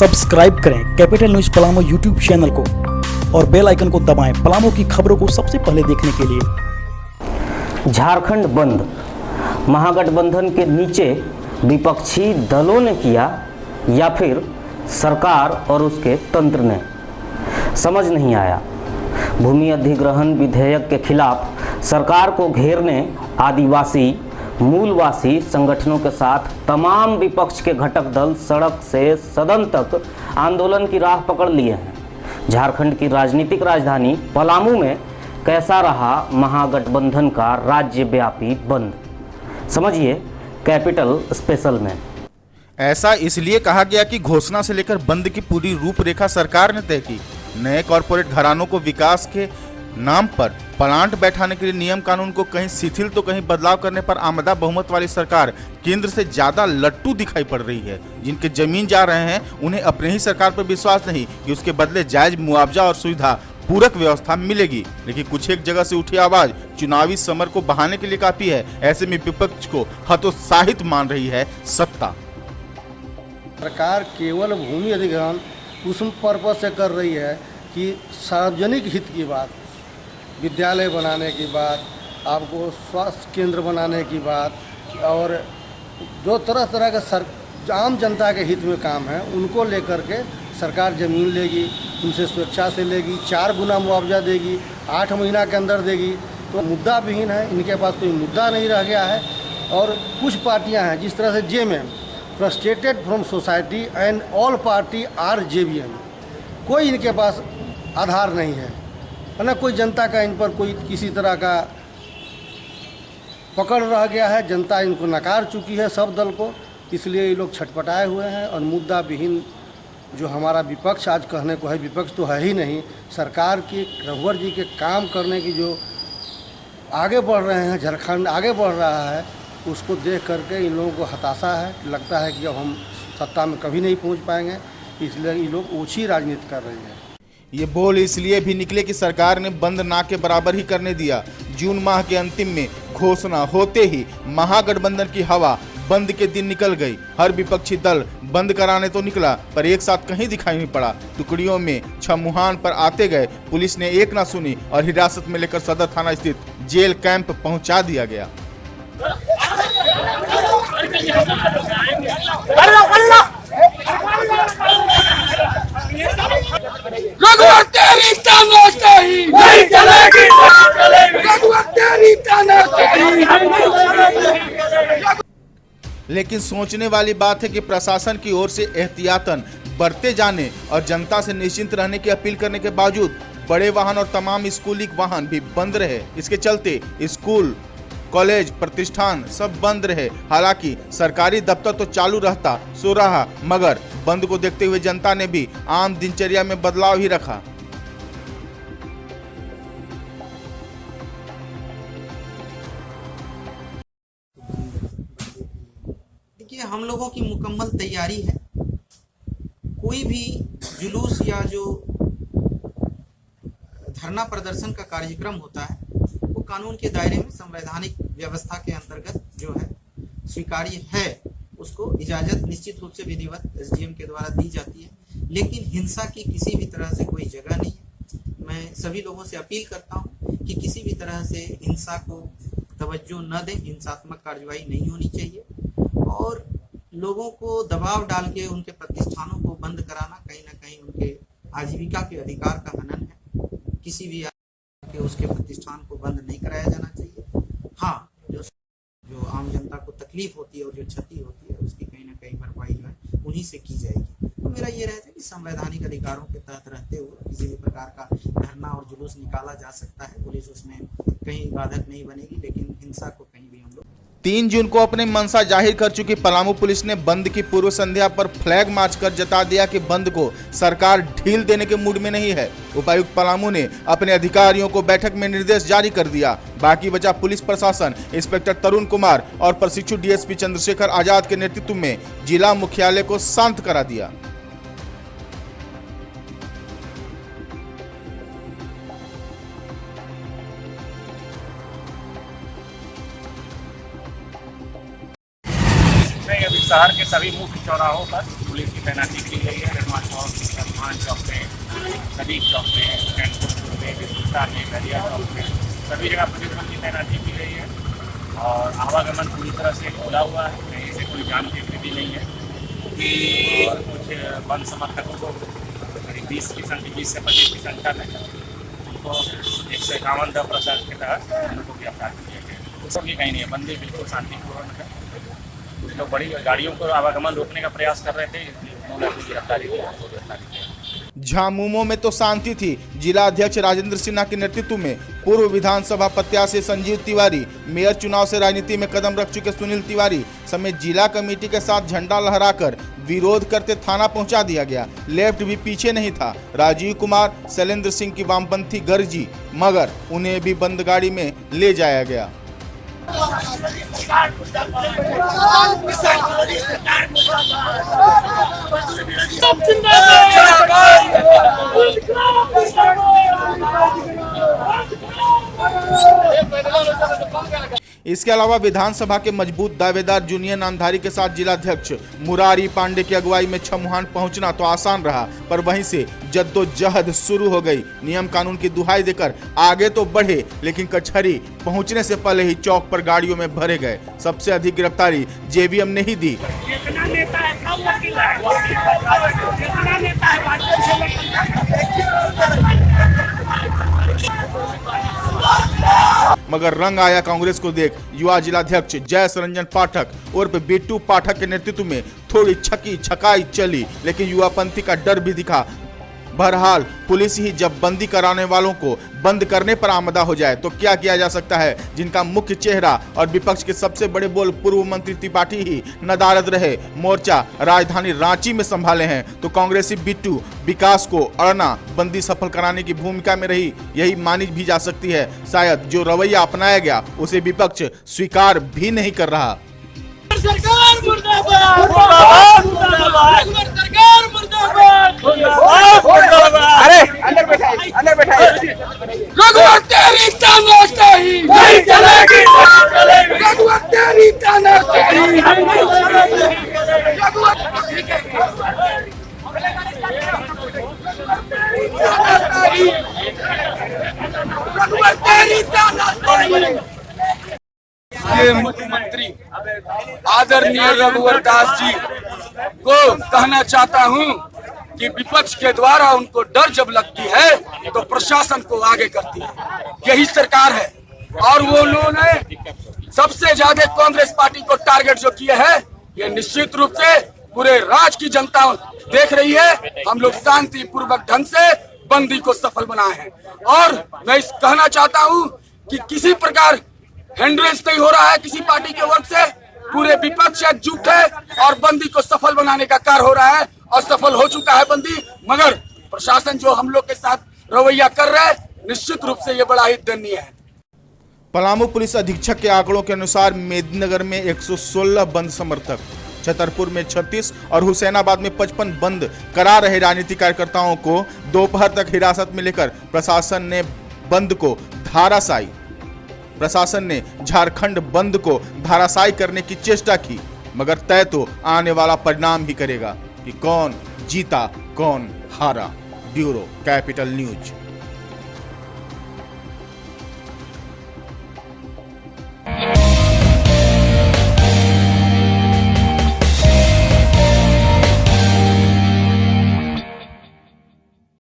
Subscribe करें capital news Palamu YouTube channel को और बेल आइकन को दबाएं पलामू की खबरों को सबसे पहले देखने के लिए। झारखंड बंद महागठबंधन के नीचे विपक्षी दलों ने किया या फिर सरकार और उसके तंत्र ने, समझ नहीं आया। भूमि अधिग्रहण विधेयक के खिलाफ सरकार को घेरने आदिवासी मूलवासी संगठनों के साथ तमाम विपक्ष के घटक दल सड़क से सदन तक आंदोलन की राह पकड़ लिए हैं। झारखंड की राजनीतिक राजधानी पलामू में कैसा रहा महागठबंधन का राज्यव्यापी बंद, समझिए कैपिटल स्पेशल में। ऐसा इसलिए कहा गया कि घोषणा से लेकर बंद की पूरी रूपरेखा सरकार ने तय की। नए कॉरपोरेट घरानों को विकास के नाम पर प्लांट बैठाने के लिए नियम कानून को कहीं शिथिल तो कहीं बदलाव करने पर आमदा बहुमत वाली सरकार केंद्र से ज्यादा लट्टू दिखाई पड़ रही है। जिनके जमीन जा रहे हैं उन्हें अपने ही सरकार पर विश्वास नहीं कि उसके बदले जायज मुआवजा और सुविधा पूरक व्यवस्था मिलेगी। लेकिन कुछ एक जगह से उठी आवाज चुनावी समर को बहाने के लिए काफी है। ऐसे में विपक्ष को हतोत्साहित मान रही है सत्ता। सरकार केवल भूमि अधिग्रहण उस पर्पज से कर रही है कि सार्वजनिक हित की बात, विद्यालय बनाने की बात, आपको स्वास्थ्य केंद्र बनाने की बात, और जो तरह तरह के आम जनता के हित में काम है उनको लेकर के सरकार ज़मीन लेगी, उनसे स्वेच्छा से लेगी, 4 गुना मुआवजा देगी, 8 महीना के अंदर देगी। तो मुद्दा विहीन है, इनके पास कोई मुद्दा नहीं रह गया है। और कुछ पार्टियां हैं जिस तरह से JMM frustrated from society and all party or JVM, कोई इनके पास आधार नहीं है ना, कोई जनता का इन पर कोई किसी तरह का पकड़ रह गया है। जनता इनको नकार चुकी है सब दल को, इसलिए ये लोग छटपटाए हुए हैं। और मुद्दा विहीन जो हमारा विपक्ष आज कहने को है, विपक्ष तो है ही नहीं, सरकार की रघुवर जी के काम करने की जो आगे बढ़ रहे हैं, झारखंड आगे बढ़ रहा है, उसको देख करके इन लोगों को हताशा है। लगता है कि अब हम सत्ता में कभी नहीं पहुंच पाएंगे, इसलिए ये लोग ओछी राजनीति कर रहे हैं। ये बोल इसलिए भी निकले कि सरकार ने बंद ना के बराबर ही करने दिया। जून माह के अंतिम में घोषणा होते ही महागठबंधन की हवा बंद के दिन निकल गई। हर विपक्षी दल बंद कराने तो निकला पर एक साथ कहीं दिखाई नहीं पड़ा। टुकड़ियों में छमुहान पर आते गए, पुलिस ने एक ना सुनी और हिरासत में लेकर सदर थाना स्थित जेल कैंप पहुंचा दिया गया। लेकिन सोचने वाली बात है कि प्रशासन की ओर से एहतियातन बरते जाने और जनता से निश्चिंत रहने की अपील करने के बावजूद बड़े वाहन और तमाम स्कूली वाहन भी बंद रहे। इसके चलते स्कूल, कॉलेज, प्रतिष्ठान सब बंद रहे। हालांकि सरकारी दफ्तर तो चालू रहता सो रहा, मगर बंद को देखते हुए जनता ने भी आम दिनचर्या में बदलाव ही रखा। देखिए, हम लोगों की मुकम्मल तैयारी है। कोई भी जुलूस या जो धरना प्रदर्शन का कार्यक्रम होता है वो कानून के दायरे में संवैधानिक व्यवस्था के अंतर्गत जो है स्वीकार्य है, उसको इजाजत निश्चित रूप से विधिवत एसडीएम के द्वारा दी जाती है। लेकिन हिंसा की किसी भी तरह से कोई जगह नहीं है। मैं सभी लोगों से अपील करता हूं कि किसी भी तरह से हिंसा को तवज्जो न दें, हिंसात्मक कार्रवाई नहीं होनी चाहिए। और लोगों को दबाव डाल के उनके प्रतिष्ठानों को बंद कराना कहीं ना कहीं उनके आजीविका के अधिकार का हनन है। किसी भी के उसके प्रतिष्ठान को बंद नहीं कराया जाना चाहिए। हाँ, जो आम जनता को तकलीफ होती है और जो क्षति होती है उसकी कहीं ना कहीं भरपाई जो है उन्हीं से की जाएगी। तो मेरा ये रहता है कि संवैधानिक अधिकारों के तहत रहते हुए किसी भी प्रकार का धरना और जुलूस निकाला जा सकता है। पुलिस उसमें कहीं बाधक नहीं बनेगी, लेकिन हिंसा को कहीं भी हम लोग 3 जून को अपने मंशा जाहिर कर चुकी पलामू पुलिस ने बंद की पूर्व संध्या पर फ्लैग मार्च कर जता दिया कि बंद को सरकार ढील देने के मूड में नहीं है। उपायुक्त पलामू ने अपने अधिकारियों को बैठक में निर्देश जारी कर दिया। बाकी बचा पुलिस प्रशासन, इंस्पेक्टर तरुण कुमार और प्रशिक्षु डीएसपी चंद्रशेखर आजाद के नेतृत्व में जिला मुख्यालय को शांत करा दिया। शहर के सभी मुख्य चौराहों पर पुलिस की की तैनाती की गई है। हनुमान चौक, हनुमान चौक में, सदीक चौक में, चैनपुर में, बिस्कुटा में, गलिया चौक में, सभी जगह पुलिस बल की तैनाती की गई है और आवागमन पूरी तरह से खुला हुआ है, कहीं से कोई जान की स्थिति नहीं है। और कुछ बंद समर्थकों को करीब 20 से 25 की संख्या में उनको 151 द प्रसाद के तहत उनको गिरफ्तार किया गया। सब भी कहीं नहीं है, बंदी बिल्कुल शांतिपूर्ण है। कुछ लोग बड़ी गाड़ियों को आवागमन रोकने का प्रयास कर रहे थे, उन्होंने अपनी गिरफ्तारी की। झामुमो में तो शांति थी। जिला अध्यक्ष राजेंद्र सिन्हा के नेतृत्व में पूर्व विधानसभा प्रत्याशी संजीव तिवारी, मेयर चुनाव से राजनीति में कदम रख चुके सुनील तिवारी समेत जिला कमेटी के साथ झंडा लहराकर विरोध करते थाना पहुंचा दिया गया। लेफ्ट भी पीछे नहीं था। राजीव कुमार, शैलेंद्र सिंह की वामपंथी गर्जी, मगर उन्हें भी बंद गाड़ी में ले जाया गया। इसके अलावा विधानसभा के मजबूत दावेदार जूनियर नामधारी के साथ जिलाध्यक्ष मुरारी पांडे की अगुवाई में छमुहान पहुंचना तो आसान रहा, पर वहीं से जद्दोजहद शुरू हो गई। नियम कानून की दुहाई देकर आगे तो बढ़े, लेकिन कचहरी पहुंचने से पहले ही चौक पर गाड़ियों में भरे गए। सबसे अधिक गिरफ्तारी जेवीएम ने ही दी। मगर रंग आया कांग्रेस को देख। युवा जिलाध्यक्ष जयस रंजन पाठक उर्फ बिट्टू पाठक के नेतृत्व में थोड़ी छकी छकाई चली, लेकिन युवापंथी का डर भी दिखा। बहरहाल पुलिस ही जब बंदी कराने वालों को बंद करने पर आमदा हो जाए तो क्या किया जा सकता है। जिनका मुख्य चेहरा और विपक्ष के सबसे बड़े बोल पूर्व मंत्री त्रिपाठी ही नदारद रहे, मोर्चा राजधानी रांची में संभाले हैं, तो कांग्रेसी बिट्टू विकास को अड़ना बंदी सफल कराने की भूमिका में रही। यही मानी भी जा सकती है। शायद जो रवैया अपनाया गया उसे विपक्ष स्वीकार भी नहीं कर रहा। सरकार मुर्दाबाद, मुर्दाबाद, सरकार मुर्दाबाद, मुर्दाबाद। अरे अंदर बैठाइए, अंदर बैठाइए। रघुवर तेरी तानाशाही नहीं चलेगी, नहीं चलेगी। रघुवर तेरी तानाशाही नहीं चलेगी। रघुवर तेरी तानाशाही। ये मुख्यमंत्री आदरणीय रघुवर दास जी को कहना चाहता हूं कि विपक्ष के द्वारा उनको डर जब लगती है तो प्रशासन को आगे करती है। यही सरकार है और वो लोगों ने सबसे ज्यादा कांग्रेस पार्टी को टारगेट जो किए है, ये निश्चित रूप से पूरे राज्य की जनता देख रही है। हम लोग शांति पूर्वक ढंग से बंदी को सफल बनाए हैं और मैं कहना चाहता हूं कि किसी प्रकार हिंड्रेंस नहीं हो रहा है किसी पार्टी के वर्ग से। पूरे विपक्ष एकजुट है और बंदी को सफल बनाने का कार्य हो रहा है और सफल हो चुका है बंदी। मगर प्रशासन जो हम लोग के साथ रवैया कर रहा है, निश्चित रूप से ये बड़ा ही दयनीय है। पलामू पुलिस अधीक्षक के आंकड़ों के अनुसार मेदिनीनगर में 116 बंद समर्थक, छतरपुर में 36 और हुसैनाबाद में 55 बंद करा रहे राजनीतिक कार्यकर्ताओं को दोपहर तक हिरासत में लेकर प्रशासन ने बंद को धाराशायी झारखंड बंद को धाराशायी करने की चेष्टा की, मगर तय तो आने वाला परिणाम ही करेगा कि कौन जीता कौन हारा। Bureau capital news.